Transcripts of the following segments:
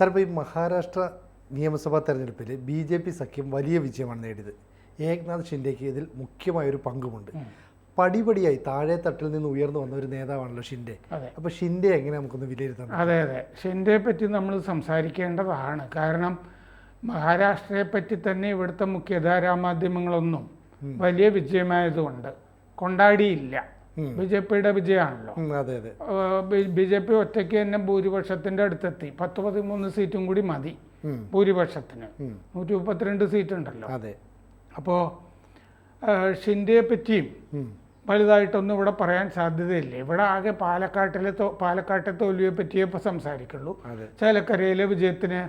Sir, ഇപ്പോൾ ഈ മഹാരാഷ്ട്ര നിയമസഭാ തെരഞ്ഞെടുപ്പിൽ BJP സഖ്യം വലിയ വിജയമാണ് നേടിയത്. ഏക്നാഥ് ഷിൻഡേക്ക് ഇതിൽ മുഖ്യമായൊരു പങ്കുമുണ്ട്. പടിപടിയായി താഴെ തട്ടിൽ നിന്ന് ഉയർന്നു വന്ന ഒരു നേതാവാണല്ലോ ഷിൻഡേ. അപ്പോൾ ഷിൻഡേ എങ്ങനെ നമുക്കൊന്ന് വിലയിരുത്താം? അതെ, ഷിൻഡേയെ പറ്റി നമ്മൾ സംസാരിക്കേണ്ടതാണ്. കാരണം മഹാരാഷ്ട്രയെ പറ്റി തന്നെ ഇവിടുത്തെ മുഖ്യധാരാ മാധ്യമങ്ങളൊന്നും വലിയ വിജയമായതുകൊണ്ട് കൊണ്ടാടിയില്ല. BJPയുടെ വിജയമാണല്ലോ. BJP ഒറ്റയ്ക്ക് തന്നെ ഭൂരിപക്ഷത്തിൻ്റെ അടുത്തെത്തി. 10-13 സീറ്റും കൂടി മതി ഭൂരിപക്ഷത്തിന്. 132 സീറ്റ് ഉണ്ടല്ലോ. അപ്പോൾ ഷിൻഡേയെ പറ്റിയും വലുതായിട്ടൊന്നും ഇവിടെ പറയാൻ സാധ്യതയില്ല. ഇവിടെ ആകെ പാലക്കാട്ടെ തോൽവിയെ പറ്റിയേ ഇപ്പോൾ സംസാരിക്കുള്ളൂ. ചേലക്കരയിലെ വിജയത്തിന്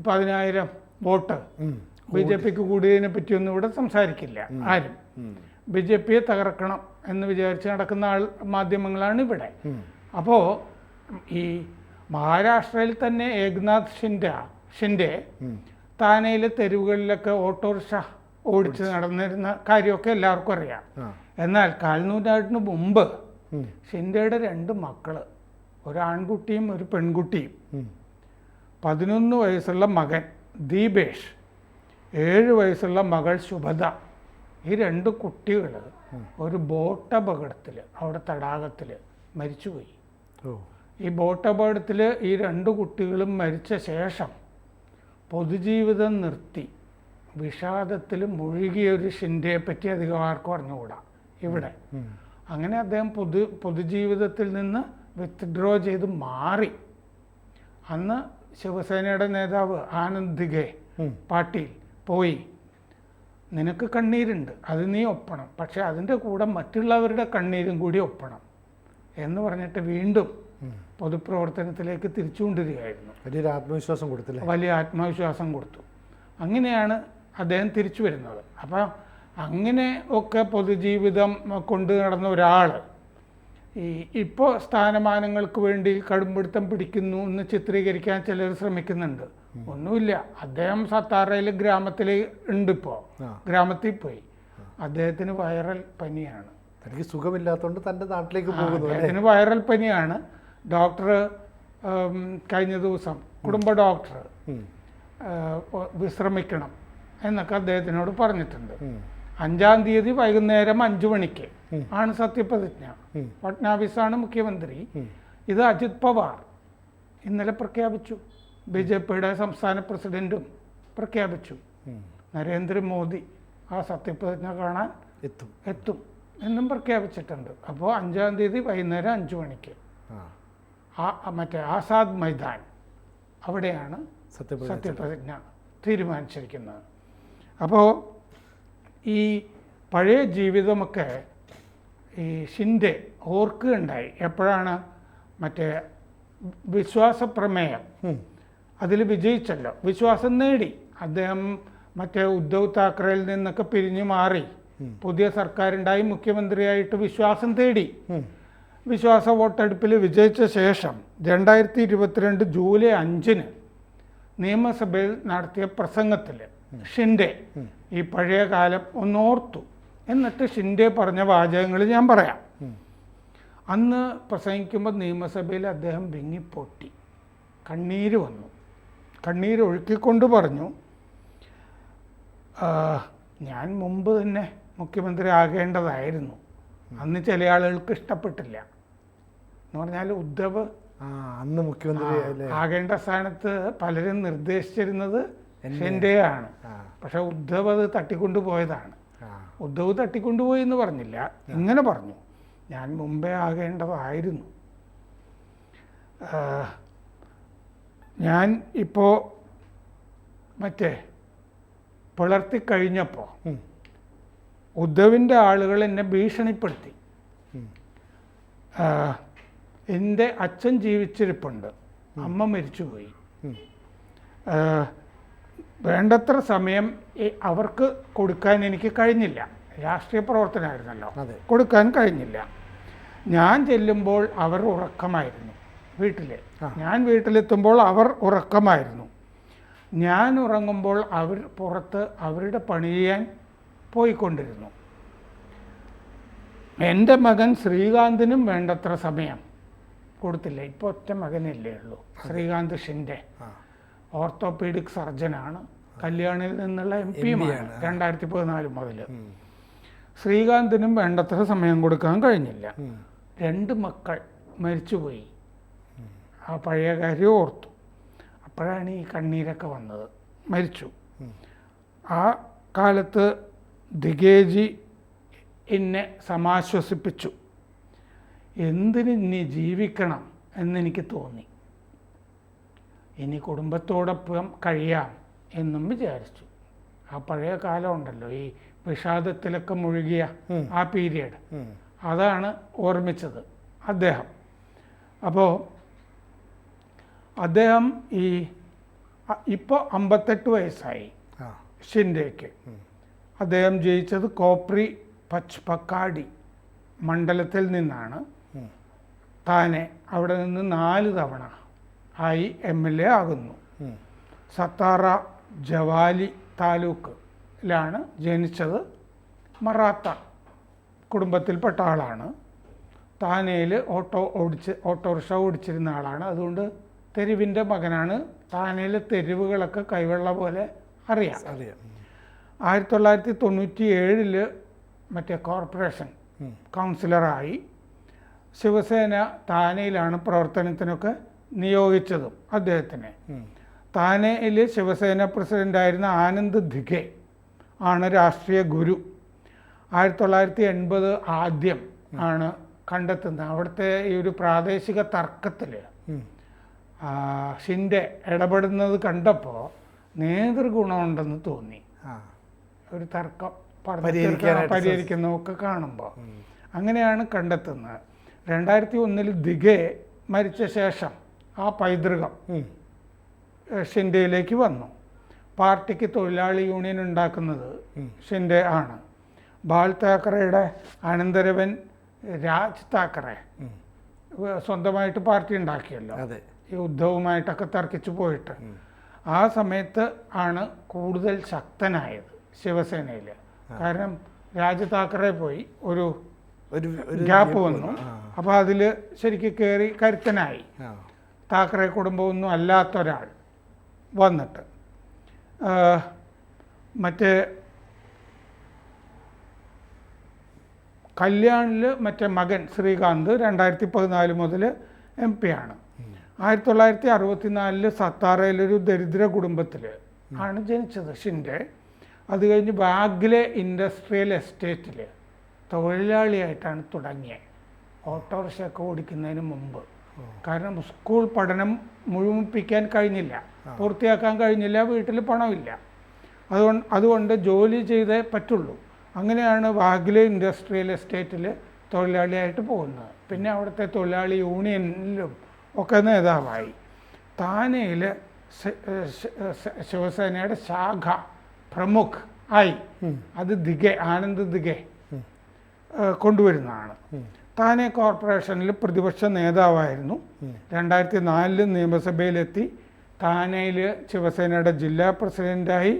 10,000 വോട്ട് BJPക്ക് കൂടിയതിനെ പറ്റിയൊന്നും ഇവിടെ സംസാരിക്കില്ല ആരും. BJPയെ തകർക്കണം എന്ന് വിചാരിച്ച് നടക്കുന്ന മാധ്യമങ്ങളാണ് ഇവിടെ. അപ്പോൾ ഈ മഹാരാഷ്ട്രയിൽ തന്നെ ഏക്നാഥ് ഷിൻഡെ താനയിലെ തെരുവുകളിലൊക്കെ ഓട്ടോറിക്ഷ ഓടിച്ച് നടന്നിരുന്ന കാര്യമൊക്കെ എല്ലാവർക്കും അറിയാം. എന്നാൽ കാൽനൂറ്റാണ്ടിന് മുമ്പ് ഷിൻഡേയുടെ 2 മക്കള്, ഒരു ആൺകുട്ടിയും ഒരു പെൺകുട്ടിയും, 11 വയസ്സുള്ള മകൻ ദീപേഷ്, 7 വയസ്സുള്ള മകൾ ശുഭദ, ഈ 2 കുട്ടികൾ ഒരു ബോട്ട് അപകടത്തിൽ അവിടെ തടാകത്തിൽ മരിച്ചുപോയി. ഈ ബോട്ട് അപകടത്തിൽ ഈ 2 കുട്ടികളും മരിച്ച ശേഷം പൊതുജീവിതം നിർത്തി വിഷാദത്തിൽ മുഴുകിയ ഒരു ഷിൻഡേയെ പറ്റി അധികം ആർക്കും അറിഞ്ഞുകൂടാ ഇവിടെ. അങ്ങനെ അദ്ദേഹം പൊതുജീവിതത്തിൽ നിന്ന് വിത്ഡ്രോ ചെയ്ത് മാറി. അന്ന് ശിവസേനയുടെ നേതാവ് ആനന്ദ് ദിഗെ പാട്ടീൽ പോയി, നിനക്ക് കണ്ണീരുണ്ട്, അത് നീ ഒപ്പണം, പക്ഷെ അതിൻ്റെ കൂടെ മറ്റുള്ളവരുടെ കണ്ണീരും കൂടി ഒപ്പണം എന്ന് പറഞ്ഞിട്ട് വീണ്ടും പൊതുപ്രവർത്തനത്തിലേക്ക് തിരിച്ചുകൊണ്ടിരിക്കുകയായിരുന്നു. വലിയ ആത്മവിശ്വാസം കൊടുത്തു. അങ്ങനെയാണ് അദ്ദേഹം തിരിച്ചു വരുന്നത്. അപ്പം അങ്ങനെ ഒക്കെ പൊതുജീവിതം കൊണ്ടു നടന്ന ഒരാൾ ഇപ്പോൾ സ്ഥാനമാനങ്ങൾക്ക് വേണ്ടി കടുംപിടുത്തം പിടിക്കുന്നു എന്ന് ചിത്രീകരിക്കാൻ ചിലർ ശ്രമിക്കുന്നുണ്ട്. ഒന്നുമില്ല, അദ്ദേഹം സത്താറയിൽ ഗ്രാമത്തിൽ ഉണ്ട്. ഇപ്പോൾ ഗ്രാമത്തിൽ പോയി. അദ്ദേഹത്തിന് വൈറൽ പനിയാണ്. തനിക്ക് സുഖമില്ലാത്തതുകൊണ്ട് തൻ്റെ നാട്ടിലേക്ക് പോകുന്നു. അദ്ദേഹത്തിന് വൈറൽ പനിയാണ്. ഡോക്ടർ കഴിഞ്ഞ ദിവസം കുടുംബ ഡോക്ടർ വിശ്രമിക്കണം എന്നൊക്കെ അദ്ദേഹത്തിനോട് പറഞ്ഞിട്ടുണ്ട്. 5-ാം തീയതി വൈകുന്നേരം 5 മണിക്ക് ആണ് സത്യപ്രതിജ്ഞ. ഫട്നാവിസാണ് മുഖ്യമന്ത്രി. ഇത് അജിത് പവാർ ഇന്നലെ പ്രഖ്യാപിച്ചു. BJPയുടെ സംസ്ഥാന പ്രസിഡന്റും പ്രഖ്യാപിച്ചു. നരേന്ദ്രമോദി ആ സത്യപ്രതിജ്ഞ കാണാൻ എത്തും എന്നും പ്രഖ്യാപിച്ചിട്ടുണ്ട്. അപ്പോൾ 5-ാം തീയതി വൈകുന്നേരം 5 മണിക്ക് മറ്റേ ആസാദ് മൈതാൻ അവിടെയാണ് സത്യപ്രതിജ്ഞ തീരുമാനിച്ചിരിക്കുന്നത്. അപ്പോൾ ഈ പഴയ ജീവിതമൊക്കെ ഈ ഷിൻഡെ ഓർക്കുകയുണ്ടായി. എപ്പോഴാണ് മറ്റേ വിശ്വാസ പ്രമേയം അതിൽ വിജയിച്ചല്ലോ, വിശ്വാസം നേടി. അദ്ദേഹം മറ്റേ ഉദ്ധവ് താക്കറയിൽ നിന്നൊക്കെ പിരിഞ്ഞു മാറി പുതിയ സർക്കാരുണ്ടായി മുഖ്യമന്ത്രിയായിട്ട് വിശ്വാസം തേടി. വിശ്വാസ വോട്ടെടുപ്പിൽ വിജയിച്ച ശേഷം 2022 ജൂലൈ 5-ന് നിയമസഭയിൽ നടത്തിയ പ്രസംഗത്തിൽ ഷിൻഡെ ഈ പഴയ കാലം ഒന്നോർത്തു. എന്നിട്ട് ഷിൻഡെ പറഞ്ഞ വാചകങ്ങൾ ഞാൻ പറയാം. അന്ന് പ്രസംഗിക്കുമ്പോൾ നിയമസഭയിൽ അദ്ദേഹം വിങ്ങിപ്പൊട്ടി, കണ്ണീര് വന്നു. കണ്ണീരൊഴുക്കിക്കൊണ്ട് പറഞ്ഞു, ഞാൻ മുമ്പ് തന്നെ മുഖ്യമന്ത്രി ആകേണ്ടതായിരുന്നു, അന്ന് ചില ആളുകൾക്ക് ഇഷ്ടപ്പെട്ടില്ല. എന്ന് പറഞ്ഞാൽ ഉദ്ധവ് അന്ന് മുഖ്യമന്ത്രി ആകേണ്ട സ്ഥാനത്ത് പലരും നിർദ്ദേശിച്ചിരുന്നത് ഷിൻഡെയാണ്. പക്ഷെ ഉദ്ധവ് അത് തട്ടിക്കൊണ്ടുപോയതാണ്. ഉദ്ധവ് തട്ടിക്കൊണ്ടുപോയി എന്ന് പറഞ്ഞില്ല, ഇങ്ങനെ പറഞ്ഞു, ഞാൻ മുമ്പേ ആകേണ്ടതായിരുന്നു. ഞാൻ ഇപ്പോൾ മറ്റേ പിളർത്തിക്കഴിഞ്ഞപ്പോൾ ഉദ്ധവിൻ്റെ ആളുകൾ എന്നെ ഭീഷണിപ്പെടുത്തി. എൻ്റെ അച്ഛൻ ജീവിച്ചിരിപ്പുണ്ട്, അമ്മ മരിച്ചുപോയി, വേണ്ടത്ര സമയം അവർക്ക് കൊടുക്കാൻ എനിക്ക് കഴിഞ്ഞില്ല. രാഷ്ട്രീയ പ്രവർത്തനമായിരുന്നല്ലോ, കൊടുക്കാൻ കഴിഞ്ഞില്ല. ഞാൻ ചെല്ലുമ്പോൾ അവർ ഉറക്കമായിരുന്നു വീട്ടിൽ, ഞാൻ വീട്ടിലെത്തുമ്പോൾ അവർ ഉറക്കമായിരുന്നു. ഞാൻ ഉറങ്ങുമ്പോൾ അവർ പുറത്ത് അവരുടെ പണി ചെയ്യാൻ പോയിക്കൊണ്ടിരുന്നു. എൻ്റെ മകൻ ശ്രീകാന്തിനും വേണ്ടത്ര സമയം കൊടുത്തില്ല. ഇപ്പോൾ ഒറ്റ മകനല്ലേ ഉള്ളൂ, ശ്രീകാന്ത് ഷിൻഡെ. ഓർത്തോപീഡിക് സർജനാണ്, കല്യാണിൽ നിന്നുള്ള MP-യുമാണ് 2014 മുതൽ. ശ്രീകാന്തിനും വേണ്ടത്ര സമയം കൊടുക്കാൻ കഴിഞ്ഞില്ല. 2 മക്കൾ മരിച്ചുപോയി. ആ പഴയ കാര്യം ഓർത്തു. അപ്പോഴാണ് ഈ കണ്ണീരൊക്കെ വന്നത്. മരിച്ചു. ആ കാലത്ത് ദിഗേജി എന്നെ സമാശ്വസിപ്പിച്ചു. എന്തിന് ഇനി ജീവിക്കണം എന്നെനിക്ക് തോന്നി. ഇനി കുടുംബത്തോടൊപ്പം കഴിയാം എന്നും വിചാരിച്ചു. ആ പഴയ കാലം ഉണ്ടല്ലോ, ഈ വിഷാദത്തിലൊക്കെ മുഴുകിയ ആ പീരിയഡ്, അതാണ് ഓർമ്മിച്ചത് അദ്ദേഹം. അപ്പോൾ അദ്ദേഹം ഇപ്പോൾ 58 വയസ്സായി ഷിൻഡേക്ക്. അദ്ദേഹം ജയിച്ചത് കോപ്രി പച്പക്കാടി മണ്ഡലത്തിൽ നിന്നാണ്. താനെ അവിടെ നിന്ന് 4 തവണ ആയി MLA ആകുന്നു. സത്താറ ജവാലി താലൂക്കിലാണ് ജനിച്ചത്. മറാത്ത കുടുംബത്തിൽപ്പെട്ട ആളാണ്. താനയിൽ ഓട്ടോറിക്ഷ ഓടിച്ചിരുന്ന ആളാണ്. അതുകൊണ്ട് തെരുവിൻ്റെ മകനാണ്. താനയിലെ തെരുവുകളൊക്കെ കൈവെള്ള പോലെ അറിയാം. 1997 മറ്റേ കോർപ്പറേഷൻ കൗൺസിലറായി. ശിവസേന താനെയിലാണ് പ്രവർത്തനത്തിനൊക്കെ നിയോഗിച്ചതും അദ്ദേഹത്തിനെ. താനെയിൽ ശിവസേന പ്രസിഡൻ്റായിരുന്ന ആനന്ദ് ദിഗെ ആണ് രാഷ്ട്രീയ ഗുരു. 1980 ആദ്യം ആണ് കണ്ടെത്തുന്നത്. അവിടുത്തെ ഈ ഒരു പ്രാദേശിക തർക്കത്തിൽ ഷിൻഡെ ഇടപെടുന്നത് കണ്ടപ്പോൾ നേതൃഗുണമുണ്ടെന്ന് തോന്നി. ഒരു തർക്കം പരിഹരിക്കുന്നതൊക്കെ കാണുമ്പോൾ അങ്ങനെയാണ് കണ്ടെത്തുന്നത്. 2001 ദിഗെ മരിച്ച ശേഷം ആ പൈതൃകം ഷിൻഡെയിലേക്ക് വന്നു. പാർട്ടിക്ക് തൊഴിലാളി യൂണിയൻ ഉണ്ടാക്കുന്നത് ഷിൻഡെ ആണ്. ബാൽ താക്കറെയുടെ അനന്തരവൻ രാജ് താക്കറെ സ്വന്തമായിട്ട് പാർട്ടി ഉണ്ടാക്കിയല്ലോ, ഈ ഉദ്ധവുമായിട്ടൊക്കെ തർക്കിച്ചു പോയിട്ട്. ആ സമയത്ത് ആണ് കൂടുതൽ ശക്തനായത് ശിവസേനയിൽ. കാരണം രാജ് താക്കറെ പോയി, ഒരു ഗ്യാപ്പ് വന്നു. അപ്പോൾ അതിൽ ശരിക്കും കയറി കരുത്തനായി. താക്കറെ കുടുംബമൊന്നും അല്ലാത്തൊരാൾ വന്നിട്ട് മറ്റേ കല്യാണിൽ മറ്റേ മകൻ ശ്രീകാന്ത് 2014 മുതൽ MP ആണ്. 1964 സത്താറയിലൊരു ദരിദ്ര കുടുംബത്തിൽ ആണ് ജനിച്ചത് ഷിൻഡെ. അത് കഴിഞ്ഞ് ബാഗ്ലെ ഇൻഡസ്ട്രിയൽ എസ്റ്റേറ്റിൽ തൊഴിലാളിയായിട്ടാണ് തുടങ്ങിയത്, ഓട്ടോറിക്ഷയൊക്കെ ഓടിക്കുന്നതിന് മുമ്പ്. കാരണം സ്കൂൾ പഠനം മുഴുമിപ്പിക്കാൻ കഴിഞ്ഞില്ല, പൂർത്തിയാക്കാൻ കഴിഞ്ഞില്ല, വീട്ടിൽ പണമില്ല. അതുകൊണ്ട് ജോലി ചെയ്തേ പറ്റുള്ളൂ. അങ്ങനെയാണ് ബാഗ്ലെ ഇൻഡസ്ട്രിയൽ എസ്റ്റേറ്റിൽ തൊഴിലാളിയായിട്ട് പോകുന്നത്. പിന്നെ അവിടുത്തെ തൊഴിലാളി യൂണിയനിലും ഒക്കെ നേതാവായി. താനെയിൽ ശിവസേനയുടെ ശാഖ പ്രമുഖ് ആയി. അത് ആനന്ദ് ദിഗെ കൊണ്ടുവരുന്നതാണ്. താനെ കോർപ്പറേഷനിൽ പ്രതിപക്ഷ നേതാവായിരുന്നു. 2004 നിയമസഭയിലെത്തി. താനെയിൽ ശിവസേനയുടെ ജില്ലാ പ്രസിഡൻ്റായി.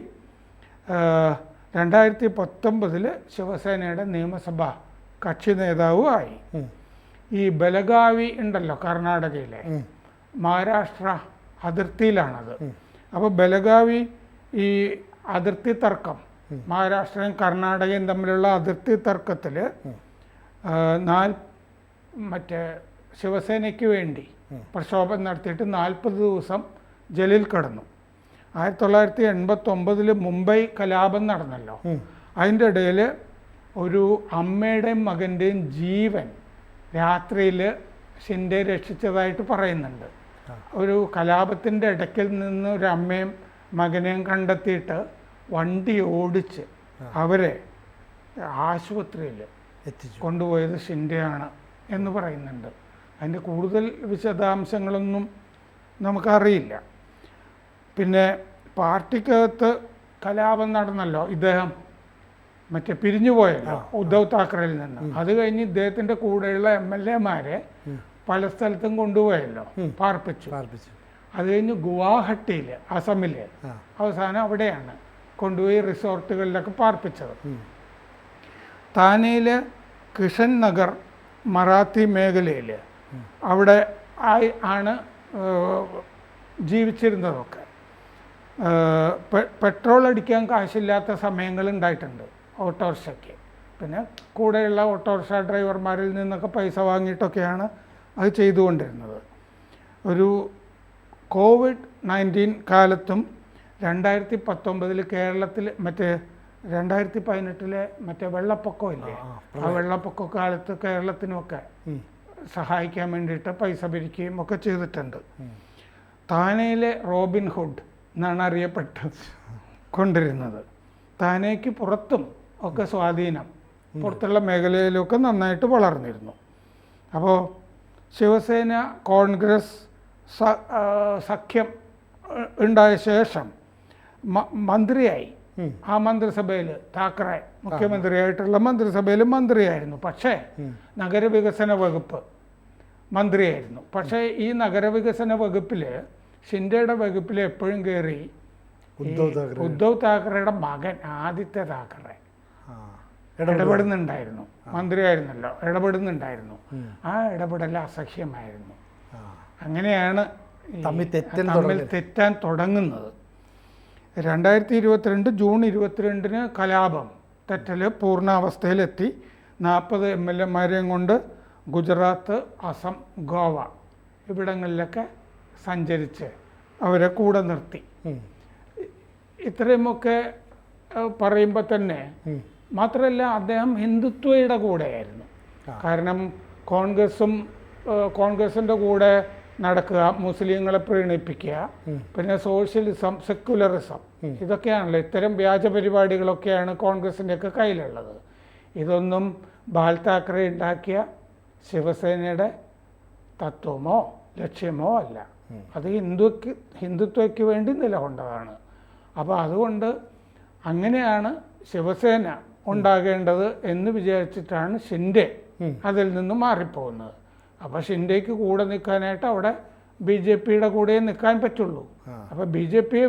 2019 ശിവസേനയുടെ നിയമസഭാ കക്ഷി നേതാവും ആയി. ഈ ബലഗാവി ഉണ്ടല്ലോ കർണാടകയിലെ, മഹാരാഷ്ട്ര അതിർത്തിയിലാണത്. അപ്പോൾ ബലഗാവി ഈ അതിർത്തി തർക്കം, മഹാരാഷ്ട്രയും കർണാടകയും തമ്മിലുള്ള അതിർത്തി തർക്കത്തിൽ മറ്റേ ശിവസേനയ്ക്ക് വേണ്ടി പ്രക്ഷോഭം നടത്തിയിട്ട് 40 ദിവസം ജയിലിൽ കിടന്നു. 1989 മുംബൈ കലാപം നടന്നല്ലോ. അതിൻ്റെ ഇടയിൽ ഒരു അമ്മയുടെയും മകൻ്റെയും ജീവൻ രാത്രിയിൽ ഷിൻഡെ രക്ഷിച്ചതായിട്ട് പറയുന്നുണ്ട്. ഒരു കലാപത്തിൻ്റെ ഇടയ്ക്കിൽ നിന്ന് ഒരു അമ്മയും മകനെയും കണ്ടെത്തിയിട്ട് വണ്ടി ഓടിച്ച് അവരെ ആശുപത്രിയിൽ കൊണ്ടുപോയത് ഷിൻഡെയാണ് എന്ന് പറയുന്നുണ്ട്. അതിൻ്റെ കൂടുതൽ വിശദാംശങ്ങളൊന്നും നമുക്കറിയില്ല. പിന്നെ പാർട്ടിക്കകത്ത് കലാപം നടന്നല്ലോ, ഇദ്ദേഹം മറ്റേ പിരിഞ്ഞു പോയല്ലോ ഉദ്ധവ് താക്കറയിൽ നിന്ന്. അത് കഴിഞ്ഞ് ഇദ്ദേഹത്തിൻ്റെ കൂടെയുള്ള MLA-മാരെ പല സ്ഥലത്തും കൊണ്ടുപോയല്ലോ, പാർപ്പിച്ചു. അത് കഴിഞ്ഞ് ഗുവാഹട്ടിയിൽ, അസമിൽ അവസാനം അവിടെയാണ് കൊണ്ടുപോയി റിസോർട്ടുകളിലൊക്കെ പാർപ്പിച്ചത്. താനെയിൽ കിഷൻ നഗർ മറാത്തി മേഖലയിൽ അവിടെ ആണ് ജീവിച്ചിരുന്നതൊക്കെ. പെട്രോൾ അടിക്കാൻ കാശില്ലാത്ത സമയങ്ങൾ ഉണ്ടായിട്ടുണ്ട് ഓട്ടോറിക്ഷയ്ക്ക്. പിന്നെ കൂടെയുള്ള ഓട്ടോറിക്ഷ ഡ്രൈവർമാരിൽ നിന്നൊക്കെ പൈസ വാങ്ങിയിട്ടൊക്കെയാണ് അത് ചെയ്തുകൊണ്ടിരുന്നത്. ഒരു COVID-19 കാലത്തും 2019 കേരളത്തിൽ മറ്റേ 2018 മറ്റേ വെള്ളപ്പൊക്കമില്ലേ, ആ വെള്ളപ്പൊക്ക കാലത്ത് കേരളത്തിനുമൊക്കെ സഹായിക്കാൻ വേണ്ടിയിട്ട് പൈസ പിരിക്കുകയും ഒക്കെ ചെയ്തിട്ടുണ്ട്. താനെയിലെ റോബിൻ ഹുഡ് എന്നാണ് അറിയപ്പെട്ട് കൊണ്ടിരുന്നത്. താനേക്ക് പുറത്തും ഒക്കെ സ്വാധീനം, പുറത്തുള്ള മേഖലയിലൊക്കെ നന്നായിട്ട് വളർന്നിരുന്നു. അപ്പോൾ ശിവസേന കോൺഗ്രസ് സഖ്യം ഉണ്ടായ ശേഷം മന്ത്രിയായി. ആ മന്ത്രിസഭയിൽ താക്കറെ മുഖ്യമന്ത്രിയായിട്ടുള്ള മന്ത്രിസഭയിൽ മന്ത്രിയായിരുന്നു. പക്ഷേ നഗരവികസന വകുപ്പ് മന്ത്രിയായിരുന്നു. പക്ഷേ ഈ നഗരവികസന വകുപ്പിൽ ഷിൻഡെയുടെ വകുപ്പിൽ എപ്പോഴും കയറി ഉദ്ധവ് താക്കറെയുടെ മകൻ ആദിത്യ താക്കറെ ഇടപെടുന്നുണ്ടായിരുന്നു. മന്ത്രിയായിരുന്നല്ലോ, ഇടപെടുന്നുണ്ടായിരുന്നു. ആ ഇടപെടൽ അസഹ്യമായിരുന്നു. അങ്ങനെയാണ് തമ്മിൽ തെറ്റാൻ തുടങ്ങുന്നത്. 2022 ജൂൺ 22 കലാപം തെറ്റൽ പൂർണ്ണാവസ്ഥയിലെത്തി. 40 MLA-മാരെയും കൊണ്ട് ഗുജറാത്ത്, അസം, ഗോവ ഇവിടങ്ങളിലൊക്കെ സഞ്ചരിച്ച് അവരെ കൂടെ നിർത്തി. ഇത്രയുമൊക്കെ പറയുമ്പോൾ തന്നെ മാത്രമല്ല, അദ്ദേഹം ഹിന്ദുത്വയുടെ കൂടെയായിരുന്നു. കാരണം കോൺഗ്രസിൻ്റെ കൂടെ നടക്കുക, മുസ്ലിങ്ങളെ പ്രീണിപ്പിക്കുക, പിന്നെ സോഷ്യലിസം, സെക്യുലറിസം, ഇതൊക്കെയാണല്ലോ. ഇത്തരം വ്യാജ പരിപാടികളൊക്കെയാണ് കോൺഗ്രസിൻ്റെയൊക്കെ കയ്യിലുള്ളത്. ഇതൊന്നും ബാൽ താക്കറെ ഉണ്ടാക്കിയ ശിവസേനയുടെ തത്വമോ ലക്ഷ്യമോ അല്ല. അത് ഹിന്ദുത്വയ്ക്ക് വേണ്ടി നിലകൊണ്ടതാണ്. അപ്പോൾ അതുകൊണ്ട് അങ്ങനെയാണ് ശിവസേന ഉണ്ടാകേണ്ടത് എന്ന് വിചാരിച്ചിട്ടാണ് ഷിൻഡെ അതിൽ നിന്ന് മാറിപ്പോകുന്നത്. അപ്പോൾ ഷിൻഡെക്ക് കൂടെ നിൽക്കാനായിട്ട് അവിടെ BJPയുടെ കൂടെ നിൽക്കാൻ പറ്റുള്ളൂ. അപ്പോൾ BJPയെ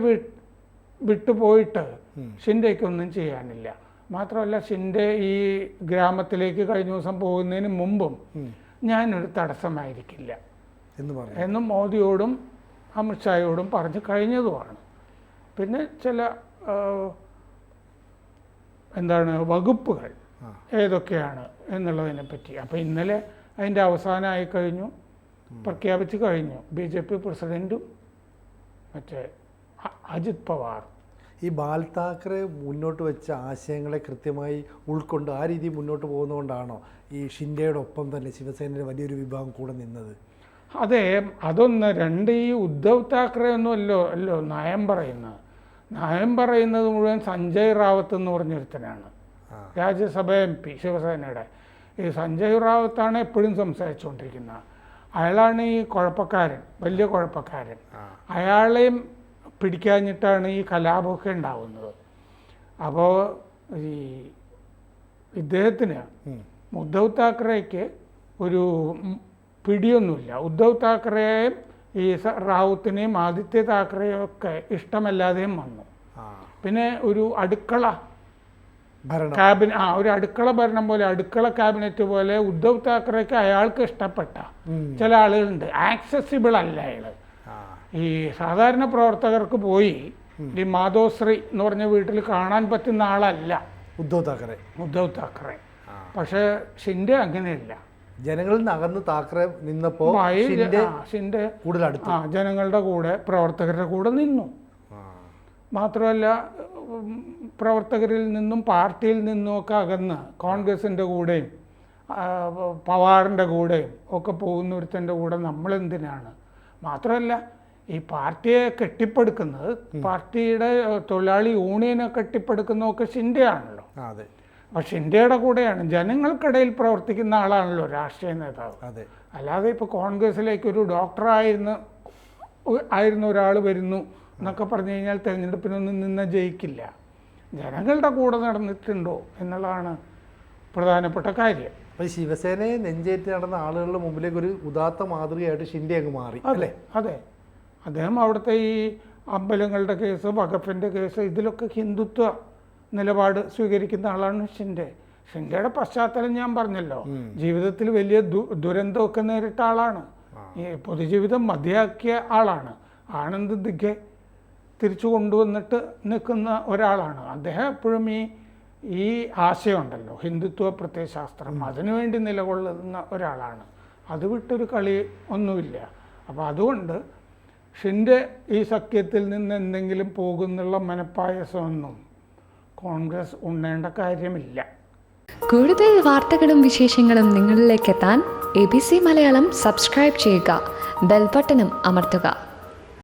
വിട്ടുപോയിട്ട് ഷിൻഡെക്കൊന്നും ചെയ്യാനില്ല. മാത്രമല്ല, ഷിൻഡെ ഈ ഗ്രാമത്തിലേക്ക് കഴിഞ്ഞ ദിവസം പോകുന്നതിന് മുമ്പും ഞാനൊരു തടസ്സമായിരിക്കില്ല എന്നും മോദിയോടും അമിത്ഷായോടും പറഞ്ഞു കഴിഞ്ഞതുമാണ്. പിന്നെ ചില വകുപ്പുകൾ ഏതൊക്കെയാണ് എന്നുള്ളതിനെ പറ്റി. അപ്പോൾ ഇന്നലെ അതിൻ്റെ അവസാനമായി കഴിഞ്ഞു, പ്രഖ്യാപിച്ചു കഴിഞ്ഞു. BJP പ്രസിഡൻറ്റും മറ്റേ അജിത് പവാർ. ഈ ബാൽ താക്കറെ മുന്നോട്ട് വെച്ച ആശയങ്ങളെ കൃത്യമായി ഉൾക്കൊണ്ട് ആ രീതി മുന്നോട്ട് പോകുന്നതുകൊണ്ടാണോ ഈ ഷിൻഡെയുടെ ഒപ്പം തന്നെ ശിവസേനയുടെ വലിയൊരു വിഭാഗം കൂടെ നിന്നത്? അതെ, അതൊന്ന്. രണ്ട്, ഈ ഉദ്ധവ് താക്കറെ അല്ലോ നയം പറയുന്നത് മുഴുവൻ സഞ്ജയ് റാവത്ത് എന്ന് പറഞ്ഞൊരുത്തനാണ്, രാജ്യസഭ MP ശിവസേനയുടെ. ഈ സഞ്ജയ് റാവത്താണ് എപ്പോഴും സംസാരിച്ചുകൊണ്ടിരിക്കുന്നത്. അയാളാണ് ഈ കുഴപ്പക്കാരൻ, വലിയ കുഴപ്പക്കാരൻ. അയാളെയും പിടിക്കാഞ്ഞിട്ടാണ് ഈ കലാപമൊക്കെ ഉണ്ടാവുന്നത്. അപ്പോൾ ഈ ഇദ്ദേഹത്തിന് ഉദ്ധവ് താക്കറേക്ക് ഒരു പിടിയൊന്നുമില്ല. ഉദ്ധവ് താക്കറെയും ഈ റാവുത്തിനെയും ആദിത്യ താക്കറെയും ഒക്കെ ഇഷ്ടമല്ലാതെയും വന്നു. പിന്നെ ഒരു അടുക്കള ഒരു അടുക്കള ഭരണം പോലെ, അടുക്കള ക്യാബിനറ്റ് പോലെ ഉദ്ധവ് താക്കറേക്ക് അയാൾക്ക് ഇഷ്ടപ്പെട്ട ചില ആളുകളുണ്ട്. ആക്സസിബിൾ അല്ല അയാള്. ഈ സാധാരണ പ്രവർത്തകർക്ക് പോയി ഈ മാധോശ്രീ എന്ന് പറഞ്ഞ വീട്ടിൽ കാണാൻ പറ്റുന്ന ആളല്ല ഉദ്ധവ് താക്കറെ. പക്ഷെ ഷിൻഡെ അങ്ങനെയല്ല. ജനങ്ങളിൽ നിന്ന് അകന്ന് താക്കറെ നിന്നപ്പോൾ ഷിൻഡെ ജനങ്ങളുടെ കൂടെ, പ്രവർത്തകരുടെ കൂടെ നിന്നു. മാത്രമല്ല, പ്രവർത്തകരിൽ നിന്നും പാർട്ടിയിൽ നിന്നും ഒക്കെ അകന്ന് കോൺഗ്രസിൻ്റെ കൂടെയും പവാറിൻ്റെ കൂടെയും ഒക്കെ പോകുന്നൊരുത്തൻ്റെ കൂടെ നമ്മളെന്തിനാണ്? മാത്രമല്ല, ഈ പാർട്ടിയെ കെട്ടിപ്പടുക്കുന്നത്, പാർട്ടിയുടെ തൊഴിലാളി യൂണിയനെ കെട്ടിപ്പടുക്കുന്നതൊക്കെ ഷിൻഡെ ആണല്ലോ. അപ്പോൾ ഷിൻഡെയുടെ കൂടെയാണ്, ജനങ്ങൾക്കിടയിൽ പ്രവർത്തിക്കുന്ന ആളാണല്ലോ രാഷ്ട്രീയ നേതാവ്. അല്ലാതെ ഇപ്പോൾ കോൺഗ്രസിലേക്ക് ഒരു ഡോക്ടറായിരുന്ന ഒരാൾ വരുന്നു എന്നൊക്കെ പറഞ്ഞു കഴിഞ്ഞാൽ തിരഞ്ഞെടുപ്പിനൊന്നും നിന്ന് ജയിക്കില്ല. ജനങ്ങളുടെ കൂടെ നടന്നിട്ടുണ്ടോ എന്നുള്ളതാണ് പ്രധാനപ്പെട്ട കാര്യം. അപ്പോൾ ശിവസേനയെ നെഞ്ചേറ്റ് നടന്ന ആളുകളുടെ മുമ്പിലേക്ക് ഒരു ഉദാത്ത മാതൃകയായിട്ട് ഷിൻഡെ അങ്ങ് മാറി. അതെ. അദ്ദേഹം അവിടുത്തെ ഈ അമ്പലങ്ങളുടെ കേസ്, വഖഫിൻ്റെ കേസ്, ഇതിലൊക്കെ ഹിന്ദുത്വ നിലപാട് സ്വീകരിക്കുന്ന ആളാണ് ഷിൻഡെ. ഷിൻഡെയുടെ പശ്ചാത്തലം ഞാൻ പറഞ്ഞല്ലോ, ജീവിതത്തിൽ വലിയ ദുരന്തമൊക്കെ നേരിട്ട ആളാണ്. ഈ പൊതുജീവിതം മതിയാക്കിയ ആളാണ്. ആനന്ദ് ദിഘെ തിരിച്ചു കൊണ്ടുവന്നിട്ട് നിൽക്കുന്ന ഒരാളാണ് അദ്ദേഹം. എപ്പോഴും ഈ ആശയമുണ്ടല്ലോ, ഹിന്ദുത്വ പ്രത്യയശാസ്ത്രം, അതിനുവേണ്ടി നിലകൊള്ളുന്ന ഒരാളാണ്. അത് വിട്ടൊരു കളി ഒന്നുമില്ല. അപ്പോൾ അതുകൊണ്ട് ഷിൻഡെ ഈ സഖ്യത്തിൽ നിന്ന് എന്തെങ്കിലും പോകുന്നുള്ള മനപ്പായസമൊന്നും കോൺഗ്രസ് ഉണ്ണേണ്ട കാര്യമില്ല. കൂടുതൽ വാർത്തകളും വിശേഷങ്ങളും നിങ്ങളിലേക്ക് എത്താൻ ABC മലയാളം സബ്സ്ക്രൈബ് ചെയ്യുക, ബെൽ ബട്ടണും അമർത്തുക.